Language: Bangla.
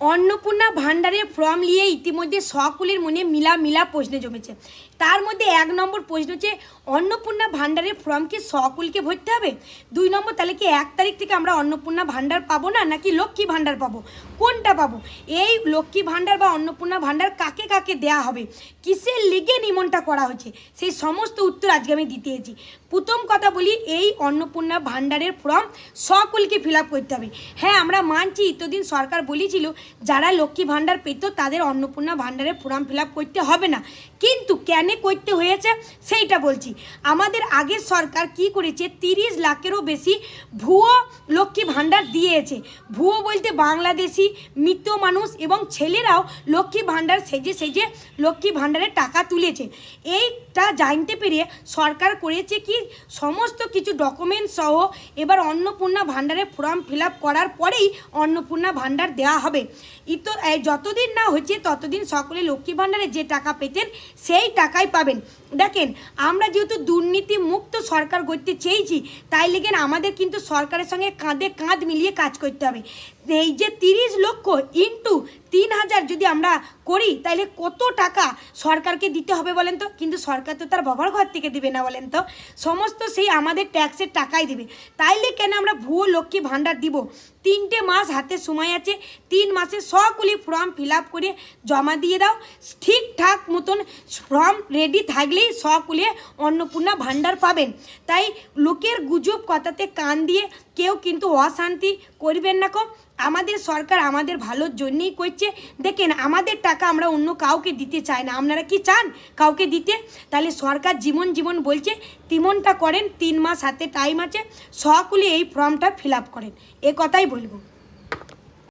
অন্নপূর্ণা ভাণ্ডারের ফর্ম নিয়ে ইতিমধ্যে সকলের মনে মিলা প্রশ্ন জমেছে। তার মধ্যে 1 নম্বর প্রশ্ন হচ্ছে, অন্নপূর্ণা ভাণ্ডারের ফর্ম কি সকলকে ভরতে হবে? 2 নম্বর, তাহলে কি 1 তারিখ থেকে আমরা অন্নপূর্ণা ভাণ্ডার পাবো না, নাকি লক্ষ্মী ভাণ্ডার পাবো? কোনটা পাবো? এই লক্ষ্মী ভাণ্ডার বা অন্নপূর্ণা ভাণ্ডার কাকে কাকে দেয়া হবে, কিসের লিগে নিমন্ত্রণ করা হচ্ছে, সেই সমস্ত উত্তর আজকে আমি দিতে এসেছি। প্রথম কথা বলি, এই অন্নপূর্ণা ভাণ্ডারের ফর্ম সকলকে ফিল আপ করতে হবে। হ্যাঁ, আমরা মানছি এতদিন সরকার বলেছিল যারা লক্ষ্মী ভাণ্ডার পেত তাদের অন্নপূর্ণা ভাণ্ডারের ফর্ম ফিল আপ করতে হবে না, কিন্তু কেন করতে হয়েছে সেইটা বলছি। আমাদের আগের সরকার কি করেছে, 30 লাখেরও বেশি ভুয়ো লক্ষ্মী ভাণ্ডার দিয়েছে। ভুয়ো বলতে বাংলাদেশি মৃত মানুষ এবং ছেলেরাও লক্ষ্মী ভাণ্ডার সেজে লক্ষ্মী ভাণ্ডারের টাকা তুলেছে। এইটা জানতে পেরে সরকার করেছে কি, সমস্ত কিছু ডকুমেন্টস সহ এবার অন্নপূর্ণা ভাণ্ডারের ফর্ম ফিল আপ করার পরেই অন্নপূর্ণা ভাণ্ডার দেওয়া হবে। তো যতদিন না হচ্ছে ততদিন সকলে লক্ষ্মী ভাণ্ডারে যে টাকা পেতেন সেই টাকাই পাবেন। দেখেন, আমরা যেহেতু দুর্নীতি মুক্ত সরকার করতে চেয়েছি, তাই লেগে আমাদের কিন্তু সরকারের সঙ্গে কাঁধে কাঁধ মিলিয়ে কাজ করতে হবে। এই যে 30 লক্ষ ইন্টু 3000 যদি আমরা করি, তাহলে কত টাকা সরকারকে দিতে হবে বলেন তো? কিন্তু সরকার তো তার বাবার ঘর থেকে দিবে না বলেন তো, সমস্ত সেই আমাদের ট্যাক্সের টাকাই দিবে। তাইলে কেন আমরা ভুয়ো লক্ষ্মী ভাণ্ডার দিব? 3টে মাস হাতে সময় আছে, 3 মাসে সকলে ফর্ম ফিল আপ করে জমা দিয়ে দাও। ঠিকঠাক মতন ফর্ম রেডি থাকলেই সকলে অন্নপূর্ণা ভাণ্ডার পাবেন। তাই লোকের গুজব কথাতে কান দিয়ে কেউ কিন্তু অশান্তি করবেন না। আমাদের সরকার আমাদের ভালোর জন্যই করছে। দেখেন, আমাদের টাকা আমরা অন্য কাউকে দিতে চাই না। আপনারা কি চান কাউকে দিতে? তাহলে সরকার জীবন বলছে, তেমনটা করেন। 3 মাস হাতে টাইম আছে, সকলে এই ফর্মটা ফিল আপ করেন, এ কথাই বলবো।